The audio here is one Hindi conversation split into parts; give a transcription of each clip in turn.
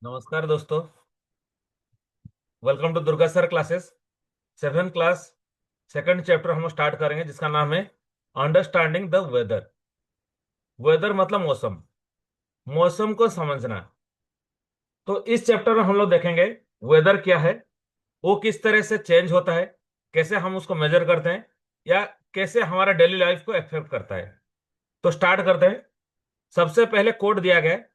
नमस्कार दोस्तों। Welcome to Durga sir classes. 7th class second chapter हम स्टार्ट करेंगे जिसका नाम है अंडरस्टैंडिंग द वेदर। वेदर मतलब मौसम, मौसम को समझना। तो इस चैप्टर में हम लोग देखेंगे वेदर क्या है, वो किस तरह से चेंज होता है, कैसे हम उसको मेजर करते हैं या कैसे हमारा डेली लाइफ को इफेक्ट करता है। तो स्टार्ट करते हैं। सबसे पहले कोड दिया गया है,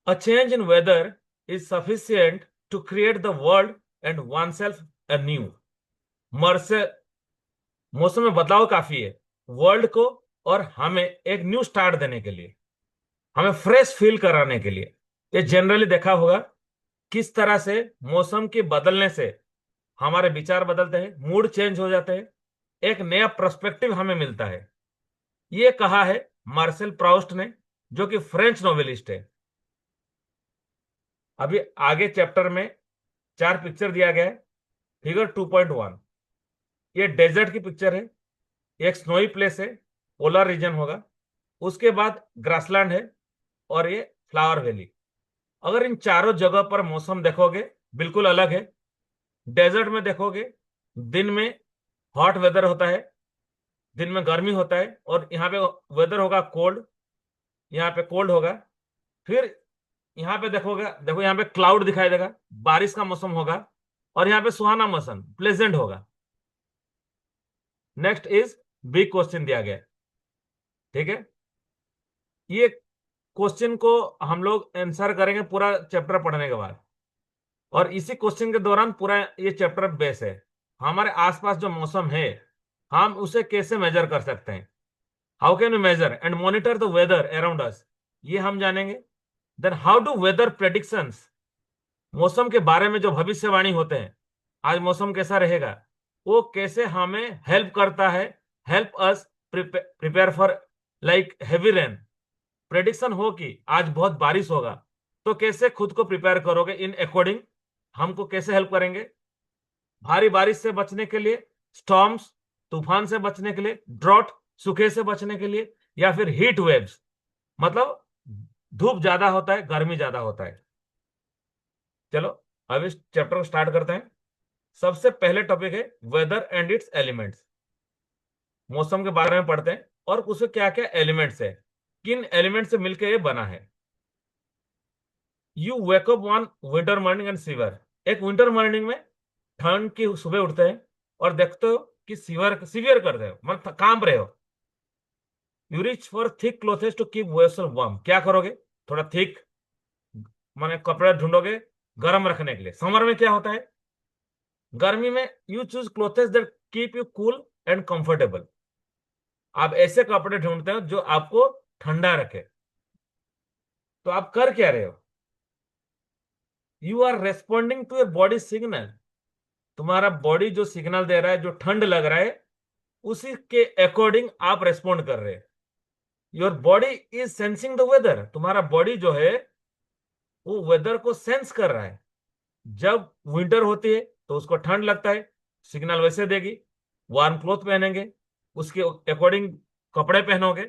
a change in weather is sufficient to create the world and one self new. मर्से मौसम में बदलाव काफी है वर्ल्ड को और हमें एक न्यू स्टार्ट देने के लिए, हमें फ्रेश फील कराने के लिए। ये जनरली देखा होगा किस तरह से मौसम के बदलने से हमारे विचार बदलते हैं, मूड चेंज हो जाते हैं, एक नया पर्सपेक्टिव हमें मिलता है। ये कहा है मार्सेल प्राउस्ट ने, जो कि फ्रेंच नोवेलिस्ट है। अभी आगे चैप्टर में 4 पिक्चर दिया गया है। फिगर 2.1, ये डेजर्ट की पिक्चर है, एक स्नोई प्लेस है, पोलर रीजन होगा। उसके बाद ग्रासलैंड है और ये फ्लावर वैली। अगर इन चारों जगह पर मौसम देखोगे बिल्कुल अलग है। डेजर्ट में देखोगे दिन में हॉट वेदर होता है, दिन में गर्मी होता है, और यहाँ पे वेदर होगा कोल्ड, यहाँ पे कोल्ड होगा। फिर यहाँ पे देखोगे, देखो यहाँ पे क्लाउड दिखाई देगा, बारिश का मौसम होगा, और यहाँ पे सुहाना मौसम प्लेजेंट होगा। नेक्स्ट इज बिग क्वेश्चन दिया गया है, ठीक है। ये क्वेश्चन को हम लोग आंसर करेंगे पूरा चैप्टर पढ़ने के बाद, और इसी क्वेश्चन के दौरान पूरा ये चैप्टर बेस है। हमारे आसपास जो मौसम है हम उसे कैसे मेजर कर सकते हैं, how can we measure and monitor the weather around us, ये हम जानेंगे। Then how do weather predictions, मौसम के बारे में जो भविष्यवाणी होते हैं, आज मौसम कैसा रहेगा, वो कैसे हमें हेल्प करता है, help us prepare for like heavy rain. Prediction हो कि आज बहुत बारिश होगा, तो कैसे खुद को प्रिपेयर करोगे इन अकॉर्डिंग, हमको कैसे हेल्प करेंगे। भारी बारिश से बचने के लिए, स्टॉर्म्स तूफान से बचने के लिए, ड्रॉट सूखे से बचने के लिए, या फिर हीट वेव्स मतलब धूप ज्यादा होता है, गर्मी ज्यादा होता है। चलो अब इस चैप्टर को स्टार्ट करते हैं। सबसे पहले टॉपिक है वेदर एंड इट्स एलिमेंट्स। मौसम के बारे में पढ़ते हैं और उसके क्या क्या एलिमेंट्स है, किन एलिमेंट से मिलकर ये बना है। You wake up one winter morning and sewer, एक विंटर मॉर्निंग में ठंड की सुबह उठते हैं और देखते हो कि सीवर सीवियर कर रहे हो, मतलब कांप रहे हो। You reach for thick clothes to keep yourself warm, क्या करोगे, थोड़ा थिक माने कपड़े ढूंढोगे गर्म रखने के लिए। समर में क्या होता है, गर्मी में you choose clothes that keep you cool and comfortable, आप ऐसे कपड़े ढूंढते हो जो आपको ठंडा रखे। तो आप कर क्या रहे हो, you are responding to a body signal, तुम्हारा बॉडी जो सिग्नल दे रहा है, जो ठंड लग रहा है उसी के अकॉर्डिंग आप रेस्पॉन्ड कर रहे हैं। Your body is sensing the weather, तुम्हारा बॉडी जो है वो वेदर को सेंस कर रहा है। जब विंटर होती है तो उसको ठंड लगता है, सिग्नल वैसे देगी, वार्म क्लोथ पहनेंगे, उसके अकॉर्डिंग कपड़े पहनोगे।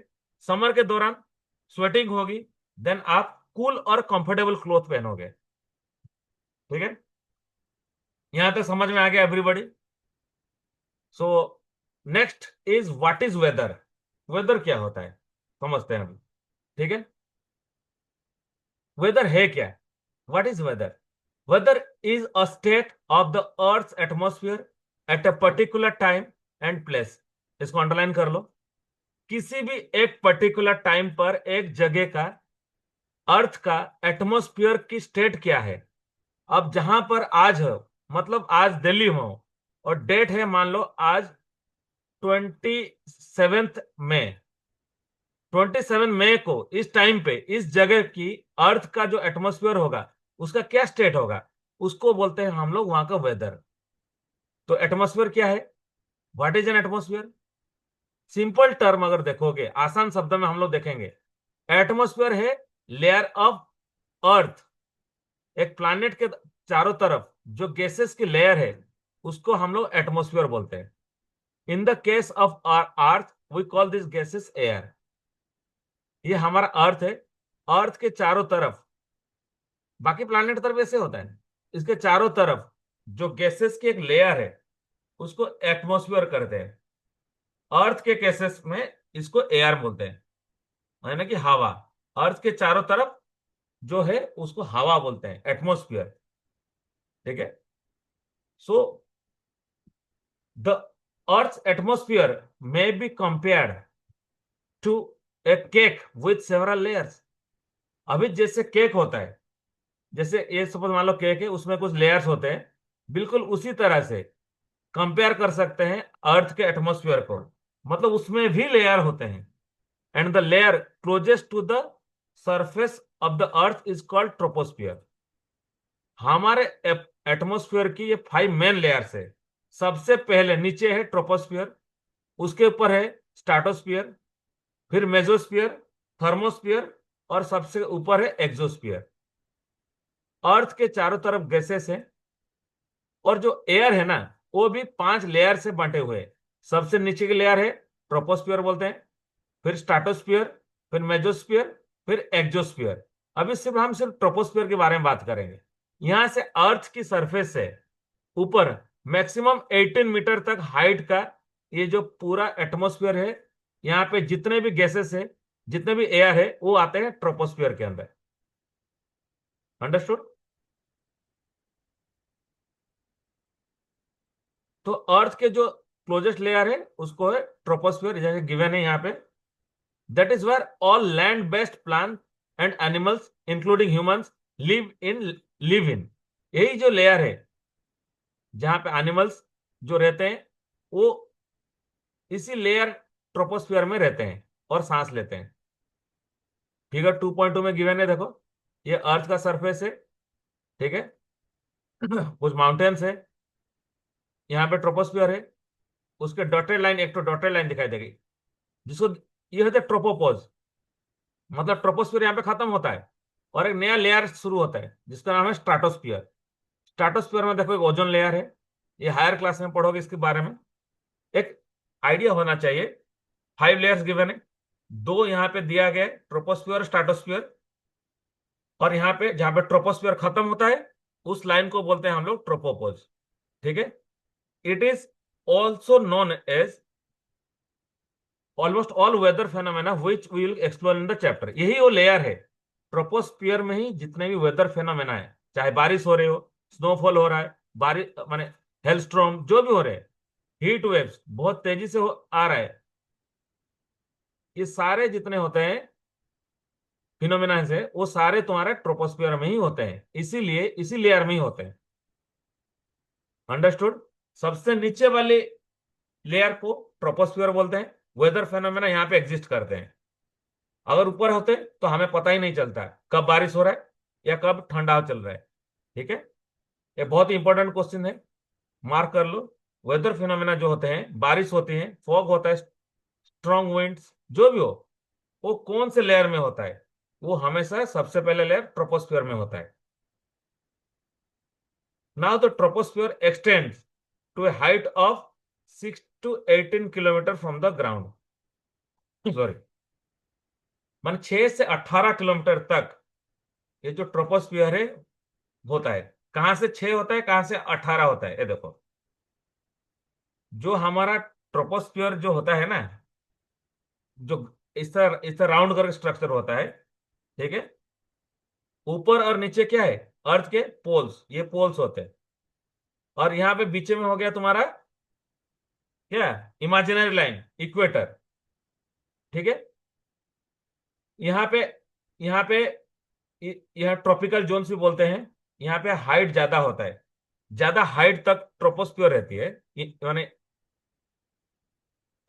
समर के दौरान स्वेटिंग होगी, देन आप कूल और कंफर्टेबल क्लोथ पहनोगे। ठीक है, यहां तक समझ में आ गया everybody. So next is what is weather, weather क्या होता है समझते हैं अभी, ठीक है। वेदर है क्या, what is weather. Weather is a state of the earth atmosphere at a particular time and place, इसको अंडरलाइन कर लो। किसी भी एक पर्टिकुलर टाइम पर एक जगह का अर्थ का एटमोस्फियर की स्टेट क्या है। अब जहां पर आज हो, मतलब आज दिल्ली हो और डेट है मान लो आज 27 मई, 27 मई को इस टाइम पे इस जगह की अर्थ का जो एटमोस्फियर होगा उसका क्या स्टेट होगा, उसको बोलते हैं हम लोग वहां का वेदर। तो एटमोस्फियर क्या है, what is an atmosphere. Simple term अगर देखोगे, आसान शब्द में हम लोग देखेंगे, एटमोस्फियर है लेयर ऑफ अर्थ, एक प्लैनेट के चारों तरफ जो गैसेस की लेयर है उसको हम लोग एटमोस्फियर बोलते हैं। In the case of earth we call this gases air. ये हमारा अर्थ है, अर्थ के चारों तरफ बाकी प्लानिट तरफ ऐसे होता है, इसके चारों तरफ जो गैसेस की एक लेयर है उसको एटमॉस्फेयर करते हैं। अर्थ के केसेस में इसको एयर बोलते हैं, यानी कि हवा। अर्थ के चारों तरफ जो है उसको हवा बोलते हैं, एटमॉस्फेयर। ठीक है। So the earth atmosphere may be compared to a cake with several layers. अभी जैसे केक होता है, जैसे ये सपोज मान लो केक है, उसमें कुछ लेयर्स होते हैं, बिल्कुल उसी तरह से कंपेयर कर सकते हैं अर्थ के एटमॉस्फेयर को। मतलब उसमें भी लेयर होते हैं, and the layer closest to the surface of the earth is called troposphere. हमारे एटमॉस्फेयर की ये 5 मेन लेयर्स है। सबसे पहले नीचे है ट्रोपोस्फियर, उसके ऊपर है स्ट्राटोस्फियर, फिर मेसोस्फियर, थर्मोस्फियर, और सबसे ऊपर है एक्सोस्फियर। अर्थ के चारों तरफ गैसेस हैं, और जो एयर है ना, वो भी 5 लेयर से बंटे हुए हैं। सबसे नीचे की लेयर है ट्रोपोस्फियर बोलते हैं, फिर स्ट्राटोस्फियर, फिर मेसोस्फियर, फिर एक्सोस्फियर। अभी सिर्फ ट्रोपोस्फियर के बारे में बात करेंगे। यहां से अर्थ की सरफेस से ऊपर मैक्सिमम 18 मीटर तक हाइट का ये जो पूरा एटमॉस्फेयर है, यहाँ पे जितने भी गैसेस है, जितने भी एयर है, वो आते हैं ट्रोपोस्फियर के अंदर। अंडरस्टूड? तो अर्थ के जो क्लोजेस्ट लेयर है उसको है ट्रोपोस्फियर, जैसे गिवन है यहाँ पे। That is where all land based plant and animals including humans live in. यही जो लेयर है जहां पे एनिमल्स जो रहते हैं, वो इसी लेयर ट्रोपोस्फियर में रहते हैं और सांस लेते हैं। फिगर 2.2 में गिवन है, देखो। ये अर्थ का सरफेस है, ठीक है। कुछ माउंटेन्स है, यहाँ पे ट्रोपोस्फियर है। उसके डॉटेड लाइन, एक तो डॉटेड लाइन दिखाई देगी, जिसको ये होता है ट्रोपोपॉज। मतलब ट्रोपोस्फियर यहाँ पे खत्म होता है और एक नया लेयर शुरू होता है जिसका नाम है स्ट्राटोस्फियर। स्ट्राटोस्फियर में देखो एक ओजोन लेयर है। ये हायर क्लास में पढ़ोगे इसके बारे में, एक आइडिया होना चाहिए। 5 लेयर्स गिवन है, 2 यहाँ पे दिया गया है, ट्रोपोस्फियर और स्ट्राटोस्फियर। और यहाँ पे जहां पे ट्रोपोस्फियर खत्म होता है, उस लाइन को बोलते हैं हम लोग ट्रोपोपॉज। ठीक है। It is also known as almost all weather phenomena which we will explore in the chapter. यही वो लेयर है ट्रोपोस्फियर में ही, जितने भी वेदर फेनोमेना है, चाहे बारिश हो रही हो, स्नोफॉल हो रहा है, बारिश माने हेलस्ट्रॉम जो भी हो रहे हैं, हीट वेव्स बहुत तेजी से आ रहा है, ये सारे जितने होते हैं फिनोमेना से, वो सारे तुम्हारे ट्रोपोस्फियर में ही होते हैं, इसीलिए इसी लेयर में ही होते हैं। अंडरस्टूड? सबसे नीचे वाले लेयर को ट्रोपोस्फियर बोलते हैं। वेदर फेनोमेना यहाँ पे एग्जिस्ट करते हैं। अगर ऊपर होते तो हमें पता ही नहीं चलता है कब बारिश हो रहा है या कब ठंडा चल रहा है। ठीक है। ये बहुत ही इंपॉर्टेंट क्वेश्चन है, मार्क कर लो। वेदर फिनोमेना जो होते हैं, बारिश होती है, फॉग होता है, स्ट्रॉन्ग विंड्स जो भी हो, वो कौन से लेयर में होता है? वो हमेशा सबसे पहले लेयर ट्रोपोस्फियर में होता है। Now the troposphere extends to a height of 6 to 18 kilometre from the ground. Sorry, मान 6 से 18 किलोमीटर तक ये जो ट्रोपोस्फियर है होता है। कहां से 6 होता है, कहां से 18 होता है? ये देखो, जो हमारा ट्रोपोस्फियर जो होता है ना, जो इस तरह राउंड करके स्ट्रक्चर होता है, ठीक है। ऊपर और नीचे क्या है? अर्थ के पोल्स, ये पोल्स होते हैं। और यहाँ पे बीच में हो गया तुम्हारा क्या? Imaginary line, equator. ठीक है। यहाँ पे यहाँ पे यहाँ ट्रॉपिकल जोन्स भी बोलते हैं। यहाँ पे हाइट ज्यादा होता है, ज्यादा हाइट तक ट्रोपोस्फियर रहती है। यानी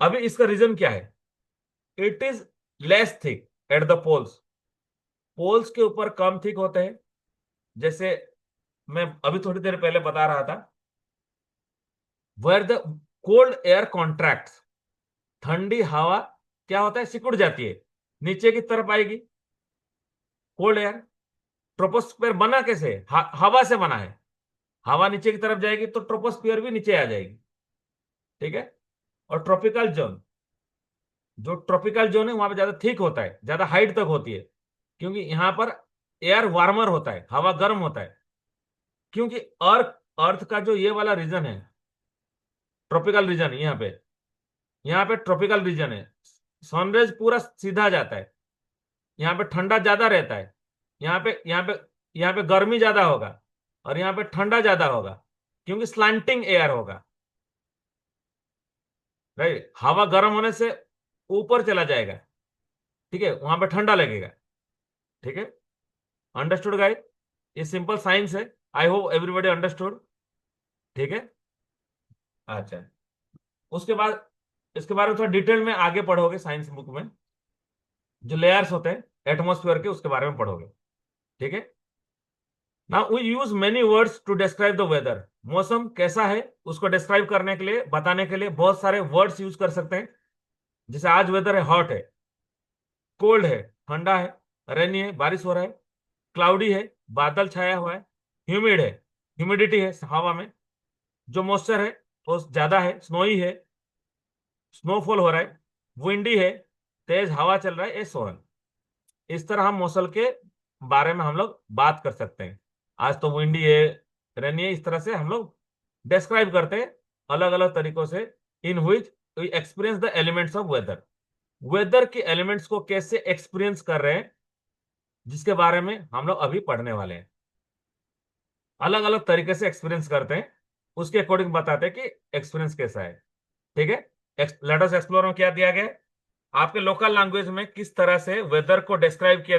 अभी इसका रीजन क्या है? It is less thick at the poles. Poles के ऊपर कम थिक होते हैं। जैसे मैं अभी थोड़ी देर पहले बता रहा था, where the cold air contract, ठंडी हवा क्या होता है? सिकुड़ जाती है, नीचे की तरफ आएगी। कोल्ड एयर, ट्रोपोस्फियर बना कैसे? हवा से बना है। हवा नीचे की तरफ जाएगी तो ट्रोपोस्फियर भी नीचे आ जाएगी। ठीक है। और ट्रॉपिकल जोन, जो ट्रॉपिकल जोन है वहां पे ज्यादा थिक होता है, ज्यादा हाइट तक होती है, क्योंकि यहाँ पर एयर वार्मर होता है, हवा गर्म होता है, क्योंकि अर्थ अर्थ का जो ये वाला रीजन है, ट्रॉपिकल रीजन, यहाँ पे ट्रॉपिकल रीजन है, सनराइज पूरा सीधा जाता है, यहाँ पे ठंडा ज्यादा रहता है, यहाँ पे गर्मी ज्यादा होगा, और यहाँ पे ठंडा ज्यादा होगा, क्योंकि स्लांटिंग एयर होगा। राइट, हवा गर्म होने से ऊपर चला जाएगा, ठीक है, वहां पे ठंडा लगेगा। ठीक है, अंडरस्टूड गाइस? ये सिंपल साइंस है, आई होप एवरीबॉडी अंडरस्टूड। ठीक है, अच्छा, उसके बाद इसके बारे में थोड़ा डिटेल में आगे पढ़ोगे साइंस बुक में, जो लेयर्स होते हैं एटमॉस्फेयर के, उसके बारे में पढ़ोगे। ठीक है, now we use many words to describe the weather. मौसम कैसा है उसको डिस्क्राइब करने के लिए, बताने के लिए बहुत सारे वर्ड्स यूज कर सकते हैं। जैसे आज वेदर है, हॉट है, कोल्ड है, ठंडा है, रेनी है, बारिश हो रहा है, क्लाउडी है, बादल छाया हुआ है, ह्यूमिड है, ह्यूमिडिटी है हवा में, जो मॉइस्चर है वो ज्यादा है, स्नोई है, स्नोफॉल हो रहा है, विंडी है, तेज हवा चल रहा है, ये सो ऑन। इस तरह हम मौसम के बारे में हम लोग बात कर सकते हैं। आज तो विंडी है, रेनी है, इस तरह से हम लोग डिस्क्राइब करते हैं अलग अलग तरीकों से, in which we experience the elements of weather. Weather के एलिमेंट्स को कैसे एक्सपीरियंस कर रहे हैं, जिसके बारे में हम लोग अभी पढ़ने वाले हैं। अलग अलग तरीके से एक्सपीरियंस करते हैं, उसके अकॉर्डिंग बताते हैं कि एक्सपीरियंस कैसा है। ठीक है, लेट अस एक्सप्लोर में क्या दिया गया है, आपके लोकल लैंग्वेज में किस तरह से वेदर को डिस्क्राइब किया,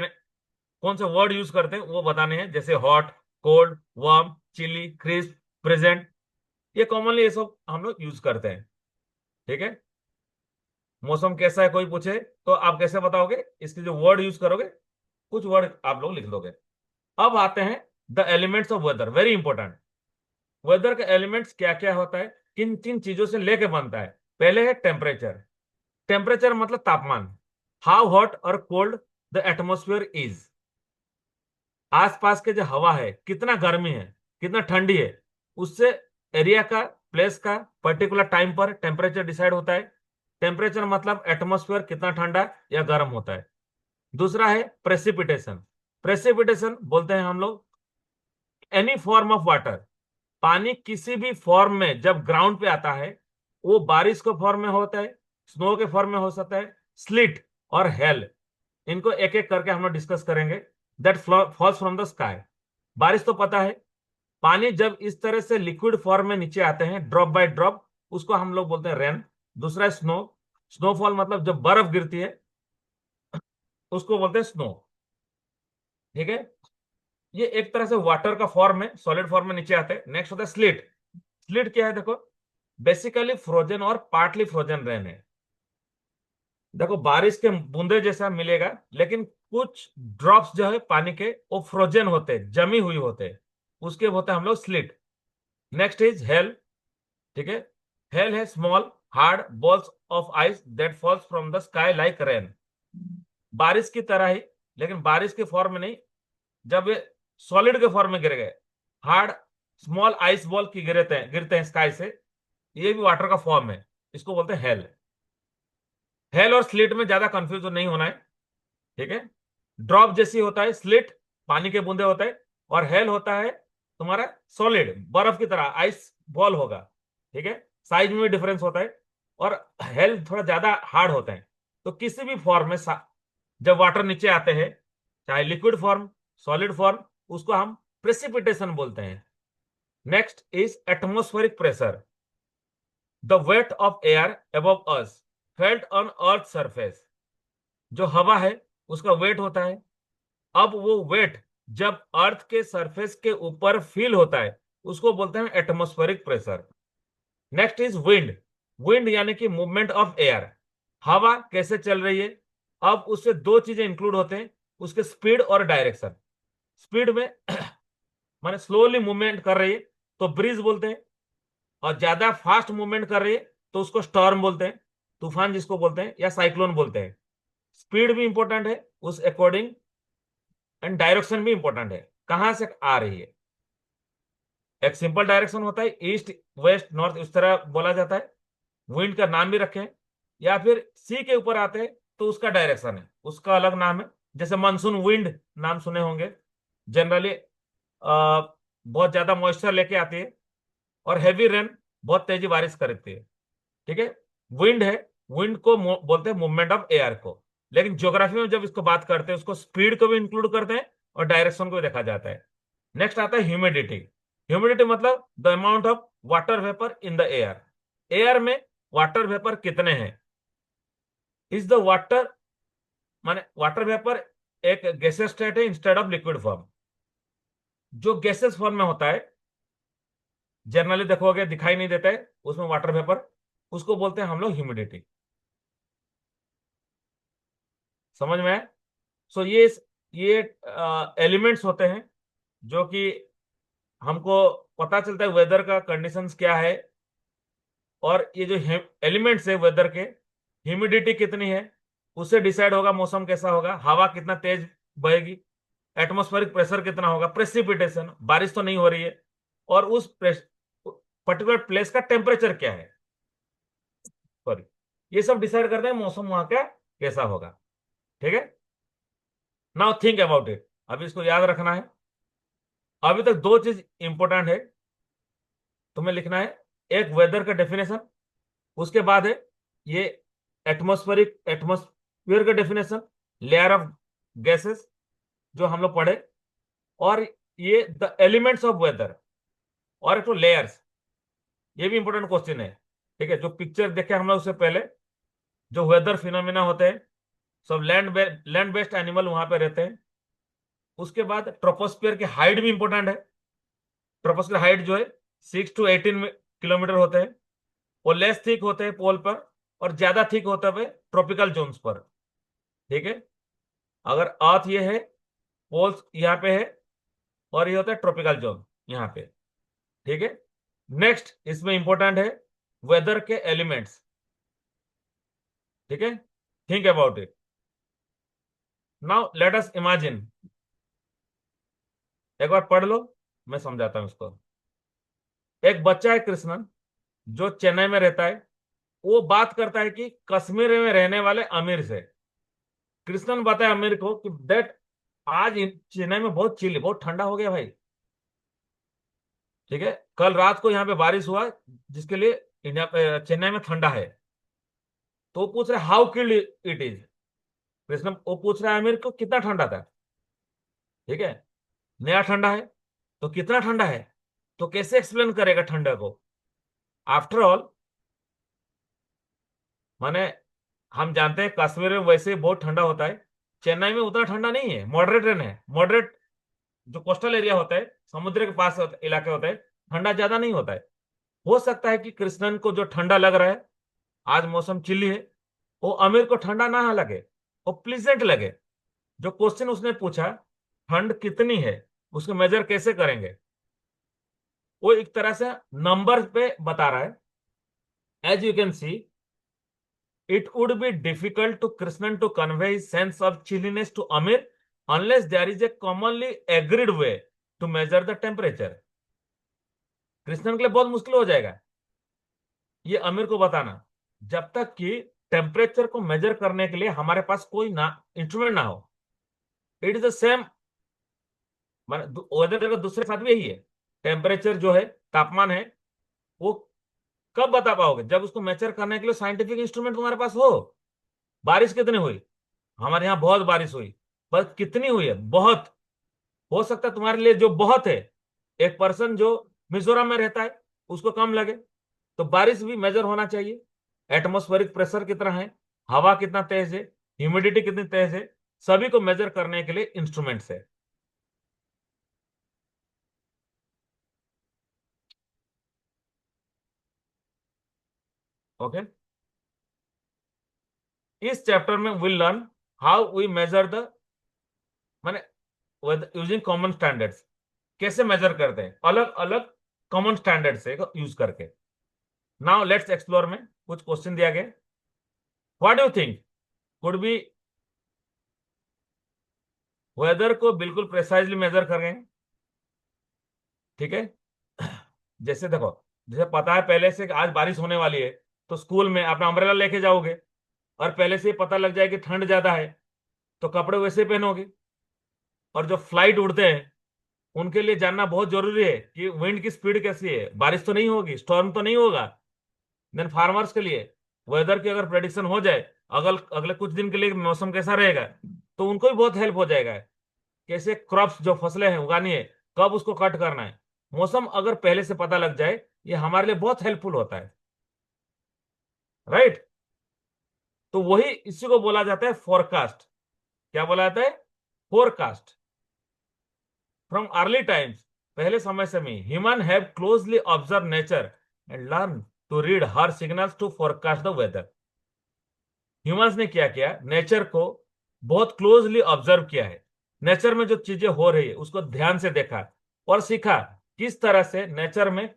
कौन से वर्ड यूज करते हैं वो बताने हैं, जैसे hot, cold, warm, chilly, crisp, present, ये कॉमनली ये सब हम लोग यूज करते हैं। ठीक है, मौसम कैसा है कोई पूछे तो आप कैसे बताओगे, इसके जो वर्ड यूज करोगे, कुछ वर्ड आप लोग लिख दोगे। अब आते हैं the elements of weather, very important. Weather के एलिमेंट्स क्या क्या होता है, किन किन चीजों से लेके बनता है। पहले है टेम्परेचर। टेम्परेचर मतलब तापमान, हाउ हॉट और कोल्ड द एटमोस्फियर इज। आसपास के जो हवा है, कितना गर्मी है, कितना ठंडी है, उससे एरिया का, प्लेस का, पर्टिकुलर टाइम पर टेम्परेचर डिसाइड होता है। टेम्परेचर मतलब एटमोस्फियर कितना ठंडा या गर्म होता है। दूसरा है प्रेसिपिटेशन। प्रेसिपिटेशन बोलते हैं हम लोग एनी फॉर्म ऑफ वाटर, पानी किसी भी फॉर्म में जब ग्राउंड पे आता है, वो बारिश के फॉर्म में होता है, स्नो के फॉर्म में हो सकता है, स्लिट और हेल, इनको एक एक करके हम लोग डिस्कस करेंगे। That falls from the sky. बारिश तो पता है, पानी जब इस तरह से लिक्विड फॉर्म में नीचे आते हैं ड्रॉप बाय ड्रॉप, उसको हम लोग बोलते हैं रेन। दूसरा है स्नो। स्नोफॉल मतलब जब बर्फ गिरती है उसको बोलते हैं स्नो। ठीक है, ये एक तरह से वाटर का फॉर्म है, सॉलिड फॉर्म में नीचे आते हैं। नेक्स्ट होता है स्लिट। स्लिट क्या है देखो, बेसिकली फ्रोजन और पार्टली फ्रोजन रेन है। देखो बारिश के बूंदे जैसा मिलेगा, लेकिन कुछ ड्रॉप्स जो है पानी के वो फ्रोजन होते हैं, जमी हुई होते हैं, उसके होते हैं हम लोग स्लिट। Next is hello. ठीक है, हेल है small hard balls of ice that falls from the sky like rain. बारिश की तरह ही, लेकिन बारिश के फॉर्म में नहीं, जब ये सॉलिड के फॉर्म में गिर गए, हार्ड स्मॉल आइस बॉल की गिरते हैं स्काई से, ये भी वाटर का फॉर्म है, इसको बोलते हैं हेल। हेल और स्लिट में ज्यादा कंफ्यूज नहीं होना है। ठीक है, ड्रॉप जैसी होता है स्लिट, पानी के बूंदे होता है, और हेल होता है तुम्हारा सॉलिड, बर्फ की तरह आइस बॉल होगा। ठीक है, साइज में भी डिफरेंस होता है, और हेल थोड़ा ज्यादा हार्ड होता है। तो किसी भी फॉर्म में जब वाटर नीचे आते हैं, चाहे लिक्विड फॉर्म, सॉलिड फॉर्म, उसको हम प्रेसिपिटेशन बोलते हैं। Next is atmospheric pressure, the weight of air above us felt on earth surface. जो हवा है उसका वेट होता है, अब वो वेट जब अर्थ के सरफेस के ऊपर फील होता है, उसको बोलते हैं atmospheric pressure. Next is wind. Wind यानी कि मूवमेंट ऑफ एयर, हवा कैसे चल रही है। अब उससे दो चीजें इंक्लूड होते हैं, उसके स्पीड और डायरेक्शन। स्पीड में माने स्लोली मूवमेंट कर रही है तो ब्रीज बोलते हैं, और ज्यादा फास्ट मूवमेंट कर रही है तो उसको स्टॉर्म बोलते हैं, तूफान जिसको बोलते हैं, या साइक्लोन बोलते हैं। स्पीड भी इंपॉर्टेंट है उस अकॉर्डिंग, एंड डायरेक्शन भी इंपॉर्टेंट है, कहां से आ रही है। एक सिंपल डायरेक्शन होता है, ईस्ट वेस्ट नॉर्थ, इस तरह बोला जाता है, विंड का नाम भी रखें। या फिर सी के ऊपर आते हैं तो उसका डायरेक्शन है, उसका अलग नाम है, जैसे मानसून विंड नाम सुने होंगे। जनरली बहुत ज्यादा मॉइस्चर लेके आती है, और हैवी रेन बहुत तेजी बारिश करती है। ठीक है। विंड है, विंड को बोलते हैं मूवमेंट ऑफ एयर को। लेकिन ज्योग्राफी में जब इसको बात करते हैं उसको स्पीड को भी इंक्लूड करते हैं और डायरेक्शन को भी देखा जाता है। नेक्स्ट आता है ह्यूमिडिटी। ह्यूमिडिटी मतलब the amount of water vapour in the air. Air में वाटर वेपर कितने हैं। इज द वाटर, माने वाटर वेपर एक गैसेस स्टेट है इंस्टेड ऑफ लिक्विड फॉर्म। जो गैसेस फॉर्म में होता है, जनरली देखोगे दिखाई नहीं देता है उसमें वाटर वेपर, उसको बोलते हैं हम लोग ह्यूमिडिटी। समझ में आए। सो ये एलिमेंट्स होते हैं जो कि हमको पता चलता है वेदर का कंडीशंस क्या है। और ये जो एलिमेंट्स है वेदर के, ह्यूमिडिटी कितनी है उससे डिसाइड होगा मौसम कैसा होगा, हवा कितना तेज बहेगी, एटमॉस्फेरिक प्रेशर कितना होगा, प्रेसिपिटेशन बारिश तो नहीं हो रही है, और उस पर्टिकुलर प्लेस का टेम्परेचर क्या है, सॉरी, ये सब डिसाइड करते हैं मौसम वहां का कैसा होगा। ठीक है। नाउ थिंक अबाउट इट, अभी इसको याद रखना है। अभी तक दो चीज इंपॉर्टेंट है तुम्हें लिखना है। एक वेदर का डेफिनेशन, उसके बाद है ये एटमॉस्फेयर का डेफिनेशन, लेयर ऑफ गैसेस जो हम लोग पढ़े, और ये द एलिमेंट्स ऑफ वेदर, और एक तो लेयर्स। ये भी इंपॉर्टेंट क्वेश्चन है। ठीक है। जो पिक्चर देखे हम लोग उससे पहले, जो वेदर फिनोमिना होते हैं सब लैंड बेस्ड एनिमल वहां पे रहते हैं। उसके बाद ट्रोपोस्फियर की हाइट भी इंपॉर्टेंट है। ट्रोपोस्फियर हाइट जो है 6 to 18 किलोमीटर होते हैं। वो लेस थिक होते हैं पोल पर, और ज्यादा थिक होते हुए ट्रॉपिकल जोन्स पर। ठीक है। अगर अर्थ ये है, पोल्स यहाँ पे है, और ये होता है ट्रॉपिकल जोन यहाँ पे। ठीक है। नेक्स्ट इसमें इंपॉर्टेंट है वेदर के एलिमेंट्स। ठीक है। Think about it. Now let us imagine, एक बार पढ़ लो, मैं समझाता हूं इसको। एक बच्चा है कृष्णन, जो चेन्नई में रहता है। वो बात करता है कि कश्मीर में रहने वाले अमीर से। कृष्णन बताया अमीर को कि दैट आज चेन्नई में बहुत चिल, बहुत ठंडा हो गया भाई। ठीक है। कल रात को यहाँ पे बारिश हुआ, जिसके लिए इंडिया चेन्नई में ठंडा है। तो वो पूछ रहा है how killed it is. Krishna वो पूछ रहा है अमीर को कितना ठंडा था। ठीक है। नया ठंडा है, तो कितना ठंडा है, तो कैसे एक्सप्लेन करेगा ठंडा को। आफ्टर ऑल, माने हम जानते हैं कश्मीर में वैसे ही बहुत ठंडा होता है। चेन्नई में उतना ठंडा नहीं है, मॉडरेट रहना है। मॉडरेट जो कोस्टल एरिया होता है, समुद्र के पास इलाके होते हैं, ठंडा ज्यादा नहीं होता है। हो सकता है कि कृष्णन को जो ठंडा लग रहा है, आज मौसम चिल्ली है, वो अमीर को ठंडा ना लगे, वो प्लीजेंट लगे। जो क्वेश्चन उसने पूछा, ठंड कितनी है, उसको मेजर कैसे करेंगे, वो एक तरह से नंबर पे बता रहा है। As you can see, it would be difficult to Krishnan to convey his sense of chilliness to Amir unless there is a commonly agreed way to measure the temperature. Krishnan के लिए बहुत मुश्किल हो जाएगा ये अमीर को बताना, जब तक कि टेम्परेचर को मेजर करने के लिए हमारे पास कोई ना इंस्ट्रूमेंट ना हो। It is the same, weather का दूसरे साथ भी यही है। टेम्परेचर जो है, तापमान है, वो कब बता पाओगे, जब उसको मेजर करने के लिए साइंटिफिक इंस्ट्रूमेंट तुम्हारे पास हो। बारिश कितनी हुई, हमारे यहाँ बहुत बारिश हुई, पर कितनी हुई है, बहुत। हो सकता है तुम्हारे लिए जो बहुत है, एक पर्सन जो मिजोरम में रहता है उसको कम लगे। तो बारिश भी मेजर होना चाहिए। एटमॉस्फेरिक प्रेशर कितना है, हवा कितना तेज है, ह्यूमिडिटी कितनी तेज है, सभी को मेजर करने के लिए इंस्ट्रूमेंट्स है। ओके। इस चैप्टर में will learn how we measure the, माने यूजिंग कॉमन स्टैंडर्ड्स। कैसे मेजर करते हैं अलग अलग कॉमन स्टैंडर्ड से यूज करके। नाउ लेट्स एक्सप्लोर में कुछ क्वेश्चन दिया गया। What do think could be, weather को बिल्कुल प्रिसाइजली मेजर करें। ठीक है। जैसे देखो, जैसे पता है पहले से कि आज बारिश होने वाली है, तो स्कूल में अपना अम्ब्रेला लेके जाओगे, और पहले से ही पता लग जाए कि ठंड ज्यादा है, तो कपड़े वैसे पहनोगे। और जो फ्लाइट उड़ते हैं, उनके लिए जानना बहुत जरूरी है कि विंड की स्पीड कैसी है, बारिश तो नहीं होगी, स्टॉर्म तो नहीं होगा। देन फार्मर्स के लिए वेदर की अगर प्रेडिक्शन हो जाए, अगल अगले कुछ दिन के लिए मौसम कैसा रहेगा, तो उनको भी बहुत हेल्प हो जाएगा। कैसे क्रॉप्स जो फसलें हैं उगानी है, कब उसको कट करना है, मौसम अगर पहले से पता लग जाए, ये हमारे लिए बहुत हेल्पफुल होता है। राइट। तो वही इसी को बोला जाता है फोरकास्ट। क्या बोला जाता है? फोरकास्ट। फ्रॉम अर्ली टाइम्स, पहले समय से में human have closely observe nature and learn to read her signals to forecast the weather. Humans ने क्या किया, नेचर को बहुत क्लोजली ऑब्जर्व किया है। नेचर में जो चीजें हो रही है उसको ध्यान से देखा और सीखा किस तरह से नेचर में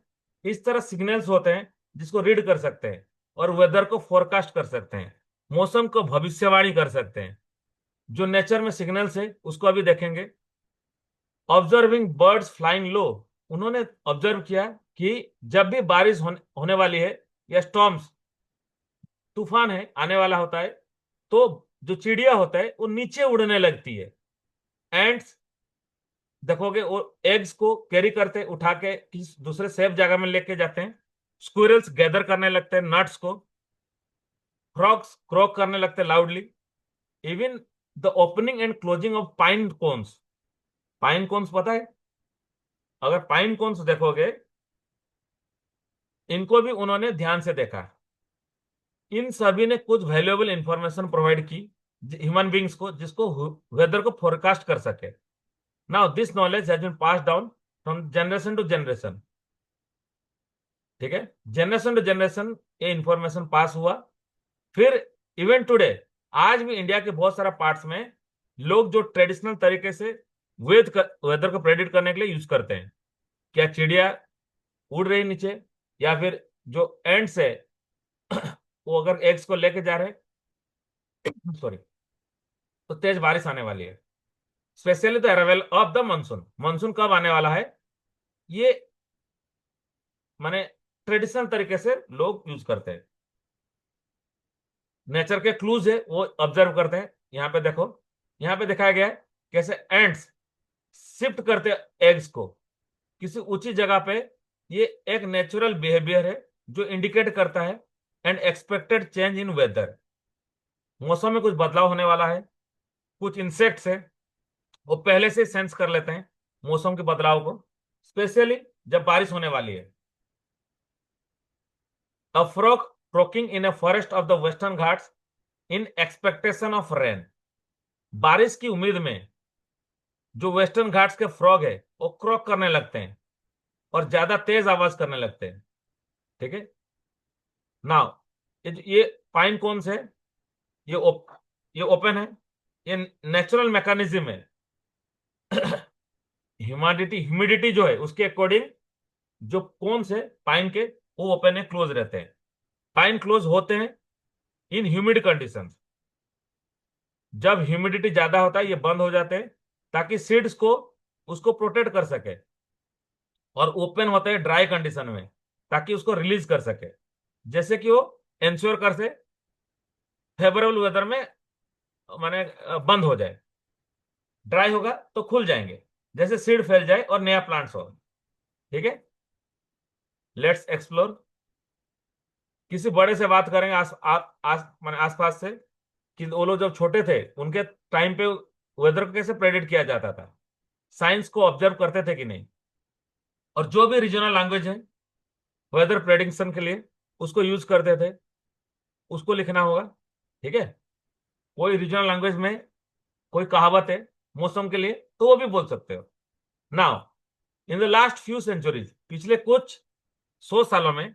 इस तरह सिग्नल्स होते हैं जिसको रीड कर सकते हैं और वेदर को फोरकास्ट कर सकते हैं, मौसम को भविष्यवाणी कर सकते हैं। जो नेचर में सिग्नल्स है उसको अभी देखेंगे। ऑब्जर्विंग बर्ड्स फ्लाइंग लो, उन्होंने ऑब्जर्व किया कि जब भी बारिश होने वाली है या स्टॉर्म्स, तूफान है आने वाला होता है, तो जो चिड़िया होता है वो नीचे उड़ने लगती है। एंड्स देखोगे वो एग्स को कैरी करते उठा के किसी दूसरे सेफ जगह में लेके जाते हैं। स्क्विरल्स गैदर करने लगते हैं नट्स को। फ्रॉग्स क्रॉक करने लगते हैं loudly. Even the opening and closing of pine cones, pine cones पता है? अगर पाइन कोन्स देखोगे, इनको भी उन्होंने ध्यान से देखा। इन सभी ने कुछ वैल्यूएबल इंफॉर्मेशन प्रोवाइड की ह्यूमन बींग्स को, जिसको वेदर को फोरकास्ट कर सके। Now this knowledge has been pass down from generation to generation. ठीक है, जनरेशन टू जनरेशन ये इंफॉर्मेशन पास हुआ। फिर इवन टुडे, आज भी इंडिया के बहुत सारा पार्ट्स में लोग जो ट्रेडिशनल तरीके से वेदर को प्रेडिक्ट करने के लिए यूज करते हैं। क्या चिड़िया उड़ रही नीचे, या फिर जो एंड्स है वो अगर एग्स को लेके जा रहे हैं सॉरी, तो तेज बारिश आने वाली है। Specially the arrival of the monsoon, monsoon कब आने वाला है, ये माने ट्रेडिशनल तरीके से लोग यूज करते हैं। नेचर के क्लूज है वो ऑब्जर्व करते हैं। यहाँ पे देखो, यहाँ पे दिखाया गया है कैसे एंड्स शिफ्ट करते एग्स को किसी ऊंची जगह पे। ये एक नेचुरल बिहेवियर है जो इंडिकेट करता है and expected change in weather. मौसम में कुछ बदलाव होने वाला है। कुछ इंसेक्ट्स है वो पहले से सेंस कर लेते हैं मौसम के बदलाव को, स्पेशली जब बारिश होने वाली है। A frog croaking in a forest of the Western Ghats in expectation of rain. बारिश की उम्मीद में जो वेस्टर्न घाट्स के फ्रॉग है वो क्रॉक करने लगते हैं और ज्यादा तेज आवाज करने लगते हैं। ठीक है। नाउ ये पाइन कौन से, ये ये ओपन है, ये नेचुरल मैकेनिज्म है। ह्यूमिडिटी जो है उसके अकॉर्डिंग जो कौन से पाइन के वो ओपन है क्लोज रहते हैं। पाइन क्लोज होते हैं इन ह्यूमिड कंडीशंस। जब ह्यूमिडिटी ज्यादा होता है ये बंद हो जाते हैं ताकि सीड्स को उसको प्रोटेक्ट कर सके, और ओपन होते हैं ड्राई कंडीशन में ताकि उसको रिलीज कर सके, जैसे कि वो इंश्योर कर से फेवरेबल वेदर में माने बंद हो जाए। ड्राई होगा तो खुल जाएंगे जैसे सीड फैल जाए और नया प्लांट्स हो। ठीक है, लेट्स एक्सप्लोर। किसी बड़े से बात करेंगे माने आसपास से कि वो लोग जब छोटे थे उनके टाइम पे वेदर को कैसे प्रेडिक्ट किया जाता था, साइंस को ऑब्जर्व करते थे कि नहीं। और जो भी रीजनल लैंग्वेज है वेदर प्रेडिक्शन के लिए उसको यूज करते थे, उसको लिखना होगा। ठीक है, कोई रीजनल लैंग्वेज में कोई कहावत है मौसम के लिए तो वो भी बोल सकते हो। Now in the last few centuries, पिछले कुछ 100 सालों में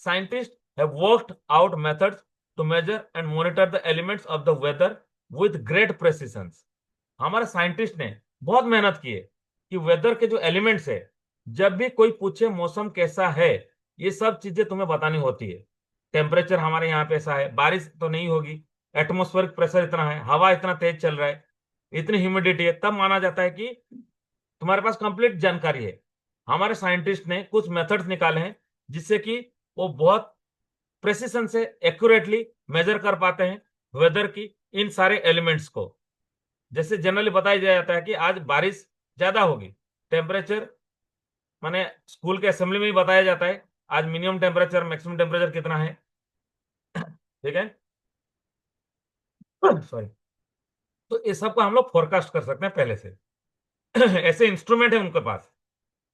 scientist have worked out methods to measure and monitor the elements of the weather with great precision. हमारे साइंटिस्ट ने बहुत मेहनत की है कि वेदर के जो एलिमेंट्स है, जब भी कोई पूछे मौसम कैसा है, ये सब चीजें तुम्हें बतानी होती है। टेम्परेचर हमारे यहाँ पे ऐसा है, बारिश तो नहीं होगी, एटमोस्फेरिक प्रेशर इतना है, हवा इतना तेज चल रहा है, इतनी ह्यूमिडिटी है, तब माना जाता है कि तुम्हारे पास कंप्लीट जानकारी है। हमारे साइंटिस्ट ने कुछ मेथड्स निकाले हैं जिससे कि वो बहुत प्रेसिशन से एक्यूरेटली मेजर कर पाते हैं वेदर की इन सारे एलिमेंट्स को। जैसे जनरली बताया जाता है कि आज बारिश ज्यादा होगी, टेम्परेचर माने स्कूल के असेंबली में ही बताया जाता है आज मिनिमम टेम्परेचर मैक्सिमम टेम्परेचर कितना है। ठीक है। सॉरी। तो ये सब को हम लोग फोरकास्ट कर सकते हैं पहले से। ऐसे इंस्ट्रूमेंट है उनके पास।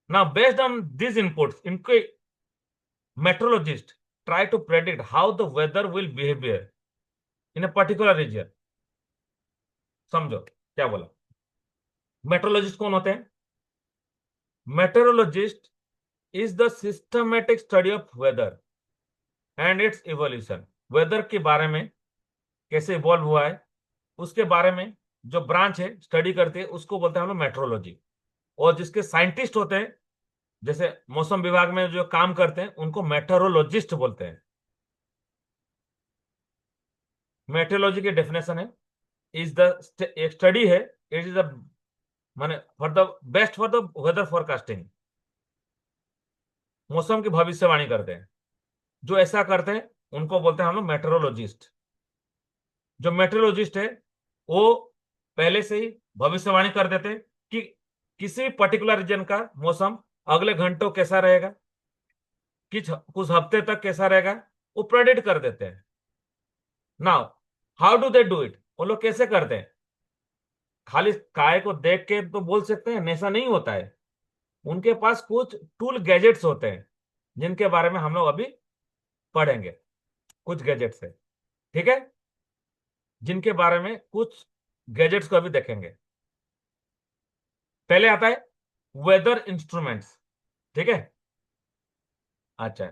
ना बेस्ड ऑन दिस इनपुट्स इनके meteorologist try to predict how the weather will behavior in a particular region. समझो क्या बोला। मेट्रोलॉजिस्ट कौन होते हैं? Meteorologist is the systematic study of weather and its evolution. Weather के बारे में कैसे इवॉल्व हुआ है उसके बारे में जो ब्रांच है स्टडी करते हैं उसको बोलते हैं हम लोग मेट्रोलॉजी। और जिसके साइंटिस्ट होते हैं जैसे मौसम विभाग में जो काम करते हैं उनको मेट्रोलॉजिस्ट बोलते हैं। मेट्रोलॉजी की डेफिनेशन है इज द एक स्टडी है इट इज द माने for the best for the weather forecasting. मौसम की भविष्यवाणी करते हैं जो ऐसा करते हैं उनको बोलते हैं हम लोग मेट्रोलॉजिस्ट। जो मेट्रोलॉजिस्ट है वो पहले से ही भविष्यवाणी कर देते हैं कि किसी पर्टिकुलर रीजन का मौसम अगले घंटों कैसा रहेगा कुछ हफ्ते तक कैसा रहेगा वो प्रेडिक्ट कर देते हैं। Now how do they do it? वो लोग कैसे करते हैं? खाली काय को देख के तो बोल सकते हैं ऐसा नहीं होता है। उनके पास कुछ टूल गैजेट्स होते हैं जिनके बारे में हम लोग अभी पढ़ेंगे। कुछ गैजेट्स है ठीक है जिनके बारे में कुछ गैजेट्स को अभी देखेंगे। पहले आता है वेदर इंस्ट्रूमेंट्स। ठीक है। अच्छा।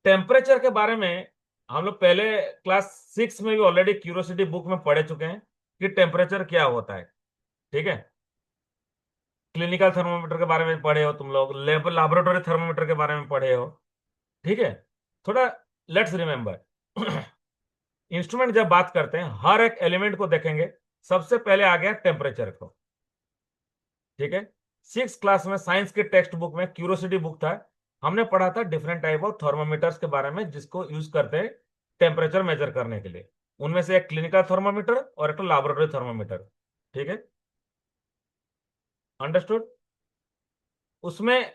टेम्परेचर के बारे में हम लोग पहले क्लास 6 में भी ऑलरेडी क्यूरियोसिटी बुक में पढ़ चुके हैं कि टेम्परेचर क्या होता है। ठीक है। क्लिनिकल थर्मोमीटर के बारे में पढ़े हो तुम लोग लेबोरेटरी थर्मोमीटर के बारे में पढ़े हो। ठीक है। थोड़ा लेट्स रिमेम्बर। इंस्ट्रूमेंट जब बात करते हैं हर एक एलिमेंट को देखेंगे। सबसे पहले आ गया टेम्परेचर को। ठीक है। 6 क्लास में साइंस के टेक्स्ट बुक में क्यूरियोसिटी बुक था हमने पढ़ा था डिफरेंट टाइप ऑफ थर्मोमीटर्स के बारे में जिसको यूज करते हैं टेम्परेचर मेजर करने के लिए। उनमें से एक क्लिनिकल थर्मोमीटर और एक लैबोरेटरी थर्मोमीटर। ठीक है। अंडरस्टूड। उसमें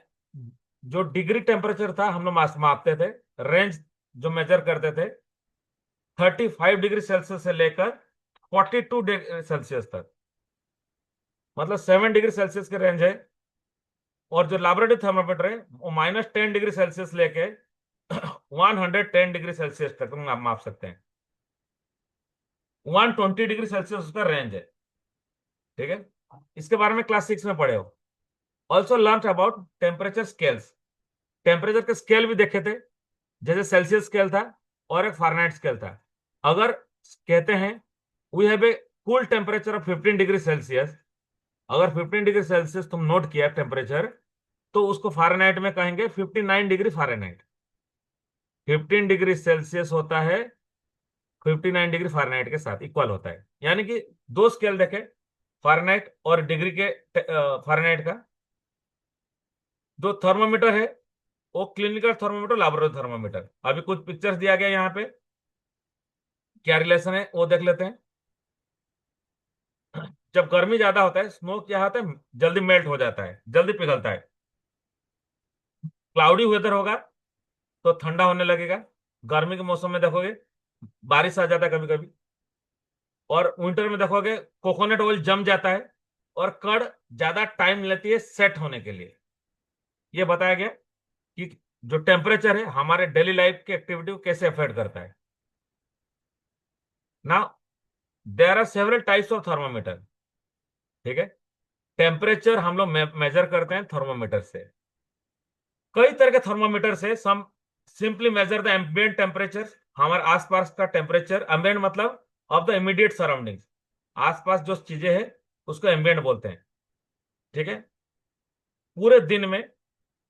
जो डिग्री टेम्परेचर था हम लोग मापते थे रेंज जो मेजर करते थे 35 डिग्री सेल्सियस से लेकर 42 डिग्री सेल्सियस तक मतलब 7 डिग्री सेल्सियस की रेंज है। और जो लैबोरेटरी थर्मामीटर है वो -10 डिग्री सेल्सियस लेके 110 डिग्री सेल्सियस तक हम आप माप सकते हैं। 120 डिग्री सेल्सियस उसका रेंज है। ठीक है। इसके बारे में क्लास 6 में पढ़े हो। Also learn about temperature scales. Temperature के स्केल भी देखे थे जैसे सेल्सियस स्केल था और एक फारेनहाइट स्केल था। अगर कहते हैं we have a cool temperature of 15 degree Celsius. अगर 15 डिग्री सेल्सियस तुम नोट किया टेम्परेचर तो उसको फारेनहाइट में कहेंगे 59 डिग्री फारेनहाइट। 15 डिग्री सेल्सियस होता है 59 डिग्री फारेनहाइट के साथ इक्वल होता है। यानी कि दो स्केल देखे फारेनहाइट और डिग्री के फारेनहाइट का। जो थर्मोमीटर है वो क्लिनिकल थर्मोमीटर लैबोरेटरी थर्मोमीटर। अभी कुछ पिक्चर्स दिया गया यहाँ पे क्या रिलेशन है वो देख लेते हैं। जब गर्मी ज्यादा होता है स्नो क्या होता है जल्दी मेल्ट हो जाता है जल्दी पिघलता है। क्लाउडी वेदर होगा तो ठंडा होने लगेगा। गर्मी के मौसम में देखोगे बारिश आ जाता है कभी कभी। और विंटर में देखोगे कोकोनट ऑयल जम जाता है और कड़ ज्यादा टाइम लेती है सेट होने के लिए। ये बताया गया कि जो टेम्परेचर है हमारे डेली लाइफ की एक्टिविटी को कैसे अफेक्ट करता है। ना there are several types of thermometer. ठीक है। टेम्परेचर हम लोग मेजर करते हैं थर्मोमीटर से। कई तरह के थर्मोमीटर से some simply measure the ambient temperature. हमारे आसपास का टेम्परेचर एम्बिएंट मतलब ऑफ द इमीडिएट सराउंडिंग्स। आसपास जो चीजें हैं उसको एम्बिएंट बोलते हैं। ठीक है। पूरे दिन में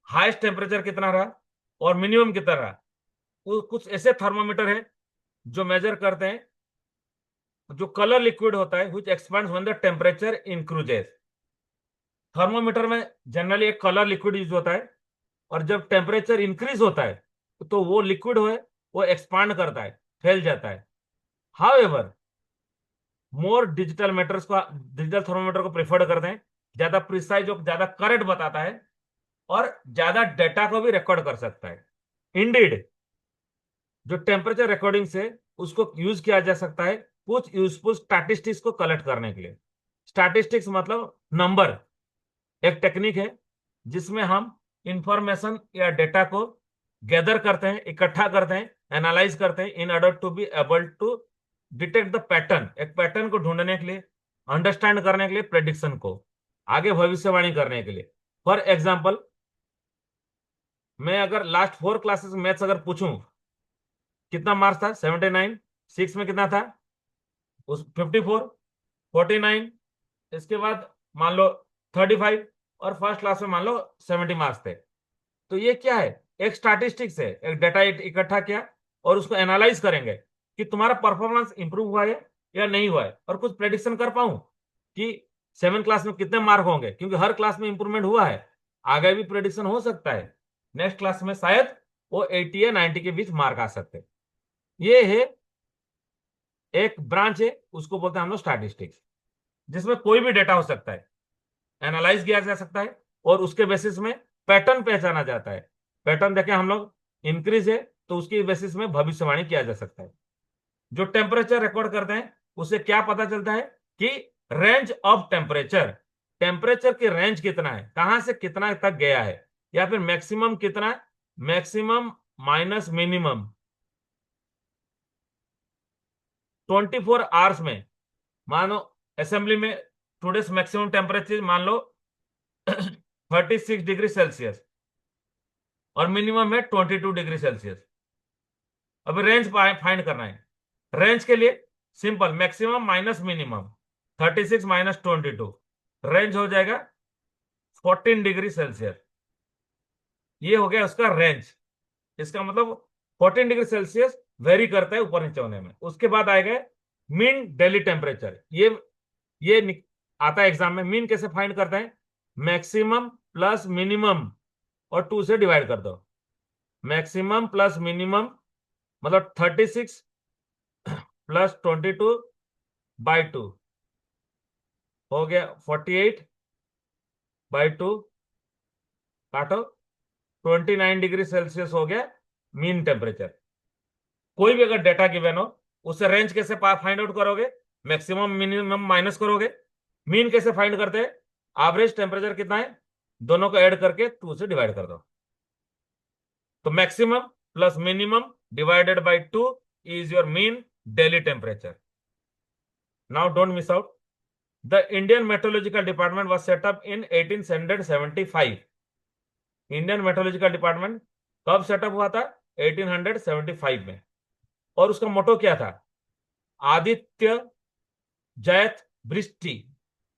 हाईएस्ट टेम्परेचर कितना रहा और मिनिमम कितना रहा। कुछ ऐसे थर्मोमीटर है जो मेजर करते हैं जो कलर लिक्विड होता है which expands when the temperature increases. Thermometer में जनरली एक कलर लिक्विड यूज होता है और जब टेम्परेचर इंक्रीज होता है तो वो लिक्विड है वो एक्सपांड करता है फैल जाता है। हाउएवर मोर डिजिटल मीटर्स को डिजिटल थर्मोमीटर को प्रेफर करते हैं ज्यादा प्रिसाइज और ज्यादा करेक्ट बताता है और ज्यादा डेटा को भी रिकॉर्ड कर सकता है। इंडीड जो टेम्परेचर रिकॉर्डिंग से उसको यूज किया जा सकता है कुछ यूजफुल स्टैटिस्टिक्स को कलेक्ट करने के लिए। स्टैटिस्टिक्स मतलब नंबर, एक टेक्निक है जिसमें हम इंफॉर्मेशन या डेटा को गैदर करते हैं, इकट्ठा करते हैं, एनालाइज करते हैं in order to be able to detect the pattern, एक पैटर्न को ढूंढने के लिए, अंडरस्टैंड करने के लिए, प्रेडिक्शन को आगे भविष्यवाणी करने के लिए। फॉर एग्जाम्पल, मैं अगर लास्ट 4 क्लासेस मैथ्स अगर पूछूं कितना मार्क्स था 79, 6 में कितना था उस 54, 49, इसके बाद मान लो 35 और फर्स्ट क्लास में मान लो 70 मार्क्स थे। तो ये क्या है, एक स्टैटिस्टिक्स है, एक डेटा इकट्ठा किया और उसको एनालाइज करेंगे कि तुम्हारा परफॉर्मेंस इंप्रूव हुआ है या नहीं हुआ है, और कुछ प्रेडिक्शन कर पाऊं कि 7 क्लास में कितने मार्क होंगे, क्योंकि हर क्लास में इंप्रूवमेंट हुआ है, आगे भी प्रेडिक्शन हो सकता है नेक्स्ट क्लास में शायद वो 80 या 90 के बीच मार्क आ सकते हैं। ये है एक ब्रांच है, उसको बोलते हैं हम लोग स्टैटिस्टिक्स, जिसमें कोई भी डेटा हो सकता है, एनालाइज किया जा सकता है और उसके बेसिस में पैटर्न पहचाना जाता है। पैटर्न देखें हम लोग, इंक्रीज है तो उसकी बेसिस में भविष्यवाणी किया जा सकता है। जो टेम्परेचर रिकॉर्ड करते हैं उसे क्या पता चलता है कि रेंज ऑफ टेम्परेचर, टेम्परेचर की रेंज कितना है, कहां से कितना तक गया है, या फिर मैक्सिमम कितना है, मैक्सिमम माइनस मिनिमम 24 आवर्स में। मानो असेंबली में टूडेज मैक्सिमम टेम्परेचर मान लो 36 डिग्री सेल्सियस और मिनिमम है 22 डिग्री सेल्सियस। अभी रेंज फाइंड करना है। रेंज के लिए simple, maximum minus minimum 36 minus 22, range हो जाएगा 14 डिग्री सेल्सियस। ये हो गया उसका रेंज। इसका मतलब 14 डिग्री सेल्सियस वेरी करता है ऊपर नीचे होने में। उसके बाद आएगा मीन डेली टेम्परेचर। ये आता है एग्जाम में। मीन कैसे फाइंड करते हैं, मैक्सिमम प्लस मिनिमम और 2 से डिवाइड कर दो। मैक्सिमम प्लस मिनिमम मतलब 36 प्लस 22/2 हो गया 48/2, काटो 29 डिग्री सेल्सियस हो गया मीन टेम्परेचर। कोई भी अगर डेटा गिवन हो उससे रेंज कैसे फाइंड आउट करोगे, मैक्सिमम मिनिमम माइनस करोगे। मीन कैसे फाइंड करते हैं, एवरेज टेम्परेचर कितना है दोनों को ऐड करके 2 से डिवाइड कर दो। तो maximum plus minimum divided by 2 is your mean daily temperature. Now don't miss out, the Indian meteorological department was set up in 1875। Indian meteorological department कब सेटअप हुआ था, 1875 में। और उसका मोटो क्या था, आदित्य जयत वृष्टि।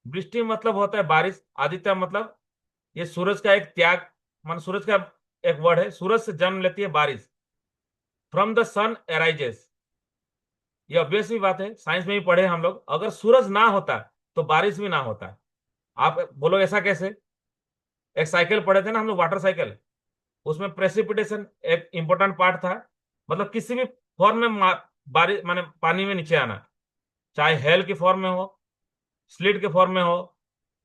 वृष्टि मतलब होता है बारिश, आदित्य मतलब ये सूरज का एक त्याग, मान सूरज का एक वर्ड है, सूरज से जन्म लेती है बारिश। फ्रॉम द सन एराइजेस, ये ऑब्वियस भी बात है, साइंस में भी पढ़े हम लोग। अगर सूरज ना होता तो बारिश भी ना होता। आप बोलो ऐसा कैसे, एक साइकिल पढ़े थे ना हम लोग, वाटर साइकिल, उसमें प्रेसिपिटेशन एक इंपॉर्टेंट पार्ट था। मतलब किसी भी फॉर्म में बारिश माने पानी में नीचे आना, चाहे हेल की फॉर्म में हो, स्लिट के फॉर्म में हो,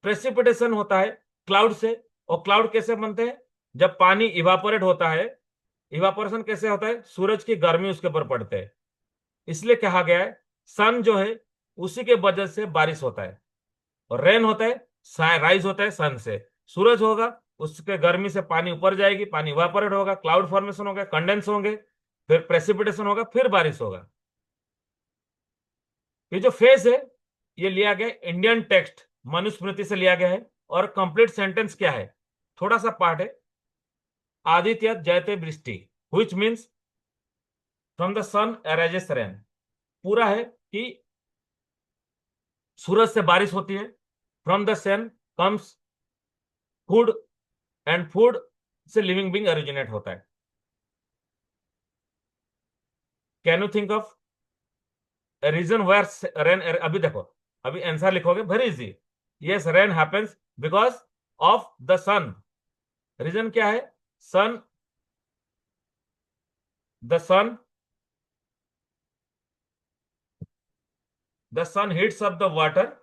प्रेसिपिटेशन होता है क्लाउड से। और क्लाउड कैसे बनते हैं, जब पानी इवापोरेट होता है। इवापोरेशन कैसे होता है, सूरज की गर्मी उसके ऊपर पड़ते हैं। इसलिए कहा गया है सन जो है उसी के वजह से बारिश होता है। और रेन होता है, राइज होता है सन से। सूरज होगा उसके गर्मी से पानी ऊपर जाएगी, पानी इवापोरेट होगा, क्लाउड फॉर्मेशन होगा, कंडेंस होंगे, फिर प्रेसिपिटेशन होगा, फिर बारिश होगा। ये जो फेज है ये लिया गया इंडियन टेक्स्ट मनुस्मृति से लिया गया है। और कंप्लीट सेंटेंस क्या है, थोड़ा सा पार्ट है, आदित्य जयते वृष्टि, which means from the sun arises rain. पूरा है कि सूरज से बारिश होती है, from the sun comes food and food से लिविंग बीइंग ओरिजिनेट होता है। Can you think of reason where rain, अभी देखो, अभी आंसर लिखोगे very easy. Yes, rain happens because of the sun. Reason क्या है, sun, the sun, the sun heats up the water,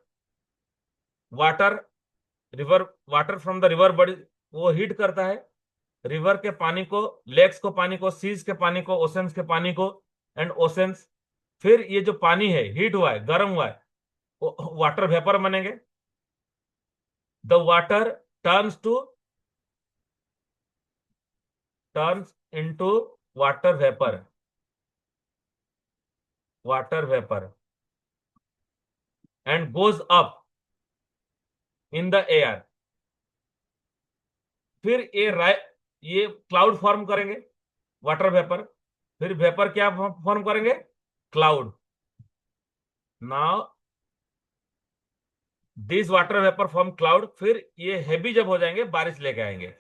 water river water from the river body वो हीट करता है रिवर के पानी को, लेक्स को पानी को, सीज के पानी को, ओशंस के पानी को, एंड ओशंस। फिर ये जो पानी है हीट हुआ है, गर्म हुआ है, वाटर वेपर बनेंगे। The water turns to turns into water vapour, water vapour, and goes up in the air. फिर ये क्लाउड फॉर्म करेंगे, वाटर वेपर। फिर वेपर क्या फॉर्म करेंगे? Cloud. Now this water vapour form cloud. फिर ये हैवी जब हो जाएंगे बारिश लेके आएंगे।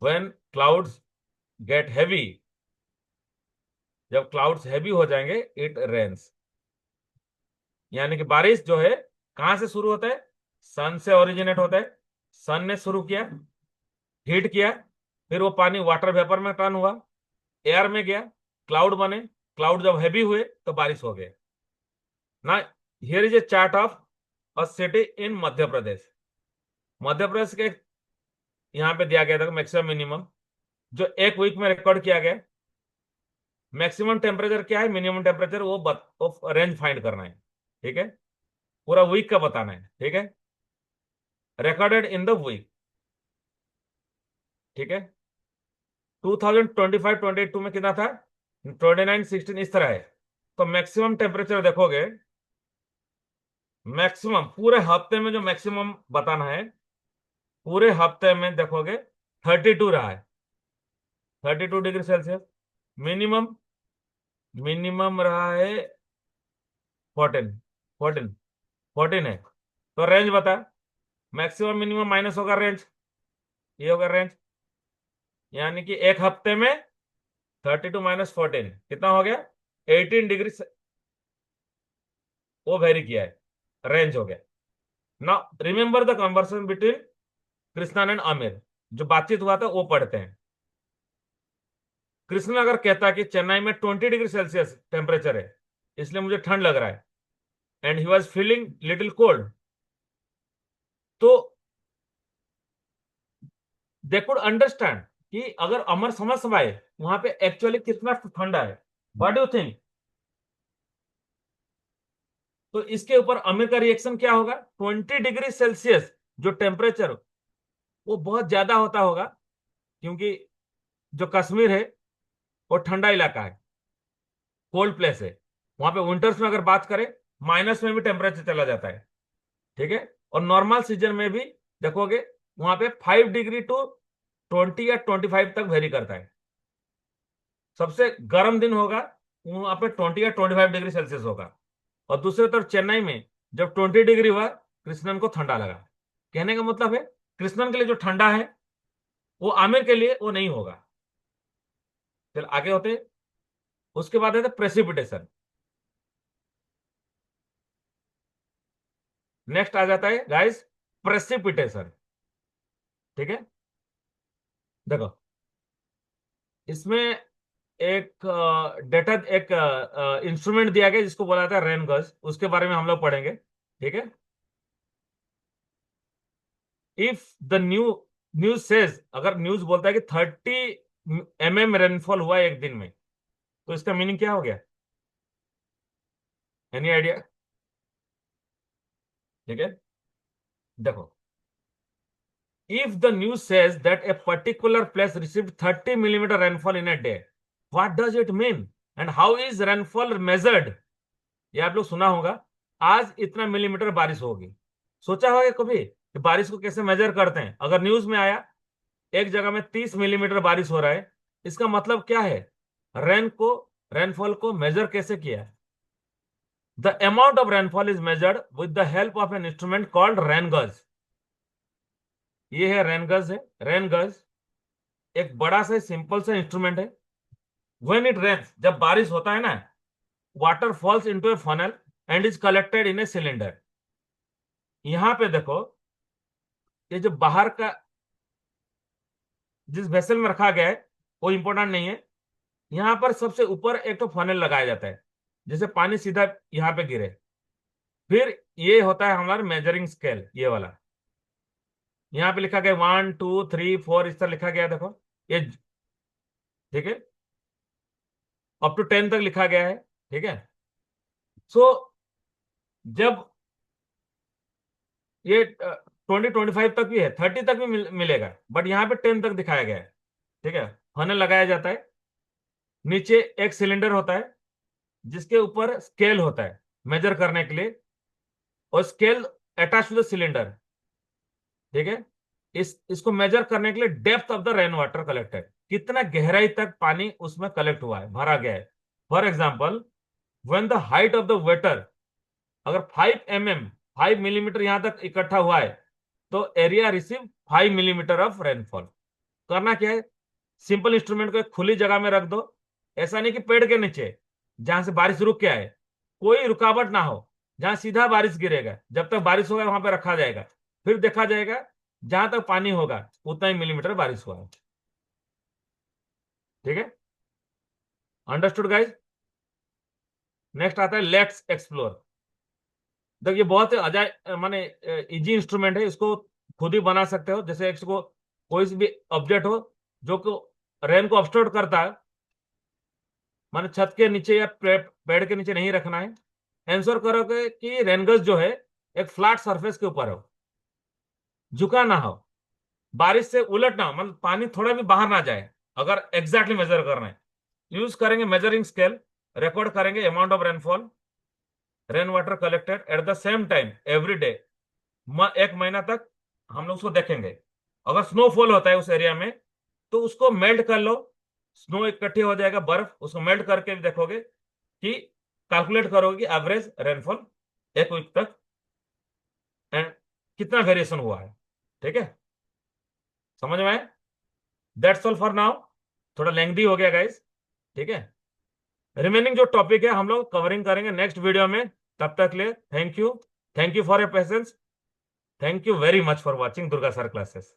व्हेन क्लाउड्स गेट हैवी, जब क्लाउड्स हैवी हो जाएंगे इट रेन्स। यानी कि बारिश जो है कहां से शुरू होता है? सन से ओरिजिनेट होता है। सन ने शुरू किया, हीट किया, फिर वो पानी वाटर वेपर में टर्न हुआ, एयर में गया, क्लाउड बने। क्लाउड जब हैवी हुए तो बारिश हो गए ना। Here is a chart of a city in Madhya Pradesh. Madhya Pradesh के यहाँ पे दिया गया था मैक्सिमम मिनिमम जो एक वीक में रिकॉर्ड किया गया। मैक्सिमम टेम्परेचर क्या है, मिनिमम टेम्परेचर, वो रेंज फाइंड करना है। ठीक है, पूरा वीक का बताना है। ठीक है, रिकॉर्डेड इन द वीक। ठीक है, 2025-22 में कितना था? 29-16 इस तरह है। तो मैक्सिमम टेम्परेचर देखोगे, मैक्सिमम पूरे हफ्ते में जो मैक्सिमम बताना है, पूरे हफ्ते में देखोगे 32 रहा है, 32 डिग्री सेल्सियस। मिनिमम मिनिमम रहा है 14, 14, 14 है। तो रेंज बता, मैक्सिमम मिनिमम माइनस होगा रेंज, ये होगा रेंज। यानी कि एक हफ्ते में 32 - 14 कितना हो गया? 18 डिग्री वो वेरी किया है, रेंज हो गया। Now remember the conversation between Krishnan and Aamir, जो बातचीत हुआ था वो पढ़ते हैं। कृष्ण अगर कहता कि चेन्नई में 20 डिग्री सेल्सियस टेम्परेचर है इसलिए मुझे ठंड लग रहा है, and he was feeling little cold, तो दे कुड अंडरस्टैंड कि अगर अमर समझ पाए वहां पे एक्चुअली कितना ठंडा है। What do you think? तो इसके ऊपर आमिर का रिएक्शन क्या होगा? 20 डिग्री सेल्सियस जो टेम्परेचर वो बहुत ज्यादा होता होगा, क्योंकि जो कश्मीर है वो ठंडा इलाका है, कोल्ड प्लेस है। वहां पे विंटर्स में अगर बात करें माइनस में भी टेम्परेचर चला जाता है। ठीक है, और नॉर्मल सीजन में भी देखोगे वहां पे 5 डिग्री टू 20 या 25 तक वेरी करता है। सबसे गर्म दिन होगा वहां पे 20 या 25 डिग्री सेल्सियस होगा। और दूसरी तरफ चेन्नई में जब 20 डिग्री हुआ कृष्णन को ठंडा लगा। कहने का मतलब है कृष्णन के लिए जो ठंडा है वो आमिर के लिए वो नहीं होगा। चल आगे होते हैं। उसके बाद है प्रेसिपिटेशन। नेक्स्ट आ जाता है गाइस प्रेसिपिटेशन। ठीक है, देखो इसमें एक डेटा, एक इंस्ट्रूमेंट दिया गया जिसको बोला जाता है रेन गज, उसके बारे में हम लोग पढ़ेंगे। ठीक है, इफ द न्यूज सेज, अगर न्यूज बोलता है कि 30 mm रेनफॉल हुआ एक दिन में, तो इसका मीनिंग क्या हो गया? Any idea? ठीक है, देखो if the news says that a particular place received 30 mm rainfall in a day, what does it mean and how is rainfall measured? ये आप लोग सुना होगा, आज इतना मिलीमीटर बारिश होगी। सोचा होगा कभी कि बारिश को कैसे मेजर करते हैं? अगर न्यूज में आया एक जगह में 30 मिलीमीटर बारिश हो रहा है, इसका मतलब क्या है? रेनफॉल को मेजर कैसे किया है? The amount of rainfall is measured with the help of an instrument called rain gauge. ये है रेनगज, है रेनगज। एक बड़ा सा सिंपल सा इंस्ट्रूमेंट है। व्हेन इट रेन्स, जब बारिश होता है ना, water falls into A funnel and is collected in a cylinder. यहां पे देखो, ये जो बाहर का जिस वेसल में रखा गया है वो इंपॉर्टेंट नहीं है। यहां पर सबसे ऊपर एक तो फनल लगाया जाता है जिससे पानी सीधा यहाँ पे गिरे। फिर ये होता है हमारा मेजरिंग स्केल, ये वाला। यहाँ पे लिखा गया 1 2 3 4, इस तरह लिखा गया है, देखो ये, ठीक है, अप टू 10 तक लिखा गया है, ठीक है। सो जब ये 20 25 तक भी है, 30 तक भी मिलेगा, बट यहाँ पे 10 तक दिखाया गया है, ठीक है। फनल लगाया जाता है, नीचे एक सिलेंडर होता है जिसके ऊपर स्केल होता है मेजर करने के लिए, और scale attach to the cylinder, ठीक है। इसको मेजर करने के लिए depth of the rain water collected, कितना गहराई तक पानी उसमें कलेक्ट हुआ है, भरा गया है। For example, when the height of the water, अगर 5 mm 5 मिलीमीटर यहां तक इकट्ठा हुआ है, तो area receive 5 millimetre of rainfall. करना क्या है, सिंपल इंस्ट्रूमेंट को एक खुली जगह में रख दो, ऐसा नहीं कि पेड़ के नीचे जहां से बारिश रुक के आए, कोई रुकावट ना हो, जहां सीधा बारिश गिरेगा, जब तक बारिश होगा वहां पे रखा जाएगा, फिर देखा जाएगा जहां तक पानी होगा उतना ही मिलीमीटर बारिश हुआ है, ठीक है। Understood guys. नेक्स्ट आता है लेट्स एक्सप्लोर। देखिए बहुत अजाय माने इजी इंस्ट्रूमेंट है, इसको खुद ही बना सकते हो। जैसे इसको कोई सी भी ऑब्जेक्ट हो जो को रेन को ऑब्स्ट्रक्ट करता है, माने छत के नीचे या पेड़ के नीचे नहीं रखना है। आंसर करोगे कि रेनगस जो है एक फ्लैट सरफेस के ऊपर हो, झुका ना हो, बारिश से उलट ना हो, मतलब पानी थोड़ा भी बाहर ना जाए। अगर एग्जैक्टली मेजर करना है, यूज करेंगे मेजरिंग स्केल, रिकॉर्ड करेंगे amount of rainfall, rain water collected at the same time every day, 1 महीना तक हम लोग उसको देखेंगे। अगर स्नोफॉल होता है उस एरिया में तो उसको मेल्ट कर लो, स्नो इकट्ठी हो जाएगा, बर्फ, उसको मेल्ट करके भी देखोगे कि कैलकुलेट करोगे कि एवरेज रेनफॉल 1 वीक तक एंड कितना वेरिएशन हुआ है, ठीक है। समझ में आए? That's all for now. थोड़ा लेंथी हो गया गाइस, ठीक है। रिमेनिंग जो टॉपिक है हम लोग कवरिंग करेंगे नेक्स्ट वीडियो में। तब तक के लिए thank you, thank you for your patience, thank you very much for watching Durga sir classes.